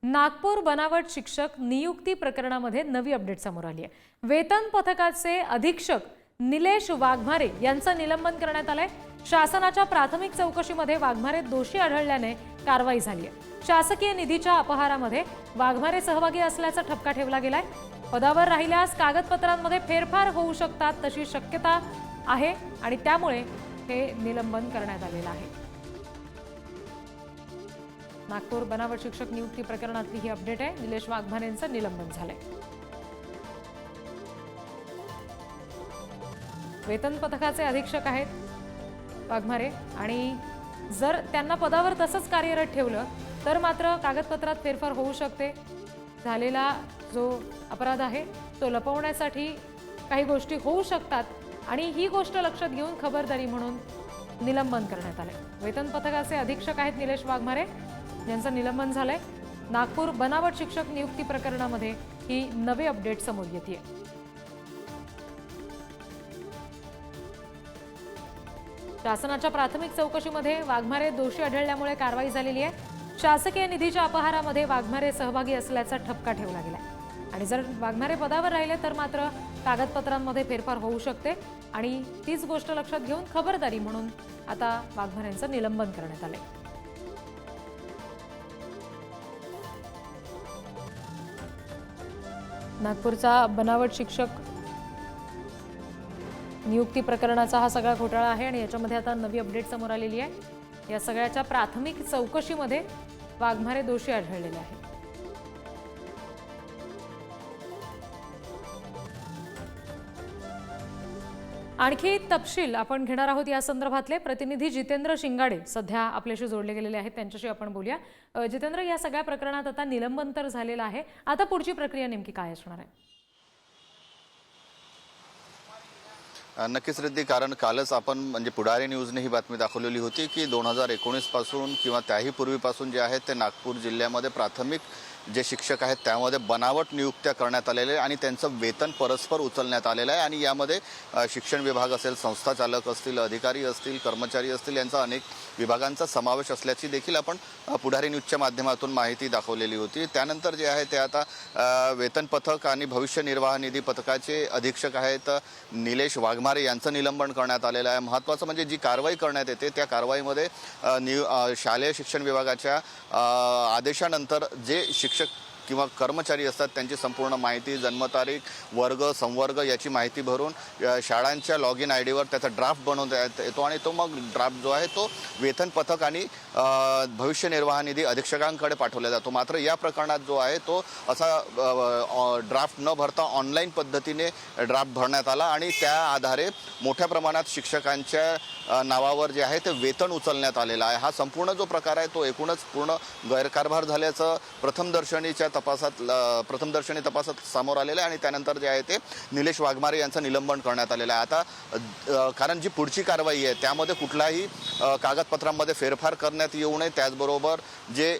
नागपूर बनावट शिक्षक नियुक्ती प्रकरणामध्ये नवी अपडेट समोर आली आहे। वेतन पथकाचे अधीक्षक निलेश वाघमारे यांचं निलंबन करण्यात आलंय। शासनाच्या प्राथमिक चौकशीमध्ये वाघमारे दोषी आढळल्याने कारवाई झाली आहे। शासकीय निधीच्या अपहारामध्ये वाघमारे सहभागी असल्याचा ठपका ठेवला गेलाय। पदावर राहिल्यास कागदपत्रांमध्ये फेरफार होऊ शकतात तशी शक्यता आहे आणि त्यामुळे हे निलंबन करण्यात आलेलं आहे। नागपूर बनावट शिक्षक नियुक्ती प्रकरणातली ही अपडेट आहे। निलेश वाघमारे यांचं निलंबन झालंय। वेतन पथकाचे अधीक्षक आहेत वाघमारे आणि जर त्यांना पदावर तसंच कार्यरत ठेवलं तर मात्र कागदपत्रात फेरफार होऊ शकते। झालेला जो अपराध आहे तो लपवण्यासाठी काही गोष्टी होऊ शकतात आणि ही गोष्ट लक्षात घेऊन खबरदारी म्हणून निलंबन करण्यात आले। वेतन पथकाचे अधीक्षक आहेत निलेश वाघमारे यांचं निलंबन झालंय। नागपूर बनावट शिक्षक नियुक्ती प्रकरणामध्ये ही नवी अपडेट समोर येते। शासनाच्या प्राथमिक चौकशीमध्ये वाघमारे दोषी आढळल्यामुळे कारवाई झालेली आहे। शासकीय निधीच्या अपहारामध्ये वाघमारे सहभागी असल्याचा ठपका ठेवला गेलाय आणि जर वाघमारे पदावर राहिले तर मात्र कागदपत्रांमध्ये फेरफार होऊ शकते आणि तीच गोष्ट लक्षात घेऊन खबरदारी म्हणून आता वाघमारेंचं निलंबन करण्यात आलंय। नागपूरचा बनावट शिक्षक नियुक्ती प्रकरणाचा हा सगळा घोटाळा आहे आणि याच्यामध्ये आता नवी अपडेट समोर आलेली आहे। या सगळ्याच्या प्राथमिक चौकशीमध्ये वाघमारे दोषी आढळलेले आहेत। आणखी तपशील आपण घेणार आहोत। या संदर्भातले प्रतिनिधी जितेंद्र शिंगाडे सध्या आपल्याशी जोडले गेलेले आहेत, त्यांच्याशी आपण बोलूया। जितेंद्र, या सगळ्या प्रकरणात आता निलंबन तर झालेलं आहे, आता पुढची प्रक्रिया नेमकी काय असणार आहे? नक्कीच रिद्धी, कारण कालच आपण म्हणजे पुढारी न्यूजने ही बातमी दाखवलेली होती की 2019 पासून किंवा त्याही पूर्वीपासून जे आहे ते नागपूर जिल्ह्यामध्ये प्राथमिक जे शिक्षक आहेत त्यामध्ये बनावट नियुक्त्या करण्यात आलेले आणि त्यांचं वेतन परस्पर उचलण्यात आलेलं आहे आणि यामध्ये शिक्षण विभाग असेल, संस्था चालक असतील, अधिकारी असतील, कर्मचारी असतील, यांचा अनेक विभागांचा समावेश असल्याची देखील आपण पुढारी न्यूजच्या माध्यमातून माहिती दाखवलेली होती। त्यानंतर जे आहे ते आता वेतन पथक आणि भविष्य निर्वाह निधी पथकाचे अधीक्षक आहेत निलेश वाघमारे यांचं निलंबन करण्यात आलेलं आहे। महत्त्वाचं म्हणजे जी कारवाई करण्यात येते त्या कारवाईमध्ये शालेय शिक्षण विभागाच्या आदेशानंतर जे शिक्षक किंवा कर्मचारी असतात त्यांची संपूर्ण माहिती, जन्मतारीख, वर्ग, संवर्ग याची माहिती भरून शाळांच्या लॉग इन आय डीवर त्याचा ड्राफ्ट बनवण्यात येतो आणि तो मग ड्राफ्ट जो आहे तो वेतन पथक आणि भविष्य निर्वाह निधी अधीक्षकांकडे पाठवला जातो। मात्र या प्रकरणात जो आहे तो असा ड्राफ्ट न भरता ऑनलाईन पद्धतीने ड्राफ्ट भरण्यात आला आणि त्या आधारे मोठ्या प्रमाणात शिक्षकांच्या नावावर जे आहे ते वेतन उचलण्यात आलेलं आहे। हा संपूर्ण जो प्रकार आहे तो एकूणच पूर्ण गैरकारभार झाल्याचं प्रथमदर्शनी तपासात समोर आलेलं आहे आणि त्यानंतर जे आहे ते निलेश वाघमारे यांचं निलंबन करण्यात आलेलं आहे। आता कारण जी पुढची कारवाई आहे त्यामध्ये कुठलाही कागदपत्रांमध्ये फेरफार करण्यात येऊ नये, त्याचबरोबर जे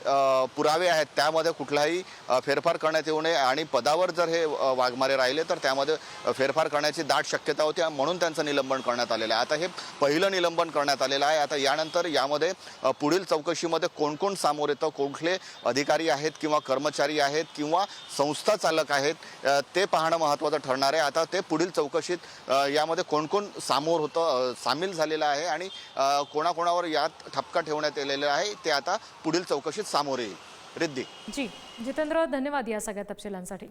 पुरावे आहेत त्यामध्ये कुठलाही फेरफार करण्यात येऊ नये आणि पदावर जर हे वाघमारे राहिले तर त्यामध्ये फेरफार करण्याची दाट शक्यता होती म्हणून त्यांचं निलंबन करण्यात आलेलं आहे। आता हे पहिलं निलंबन करण्यात आलेलं आहे। आता यानंतर यामध्ये पुढील चौकशीमध्ये कोण कोण सामोर येतं, कुठले अधिकारी आहेत किंवा कर्मचारी आहेत किंवा संस्था चालक आहेत ते पाहणं महत्त्वाचं ठरणार आहे। आता ते पुढील चौकशीत यामध्ये कोण कोण सामील झालेलं आहे आणि कोणाकोणावर यात ठपका ठेवण्यात आलेला आहे ते आता पुढील चौकशीत सामोरे येईल। रिद्धी जी जितेंद्र, धन्यवाद या सगळ्या तपशिलांसाठी।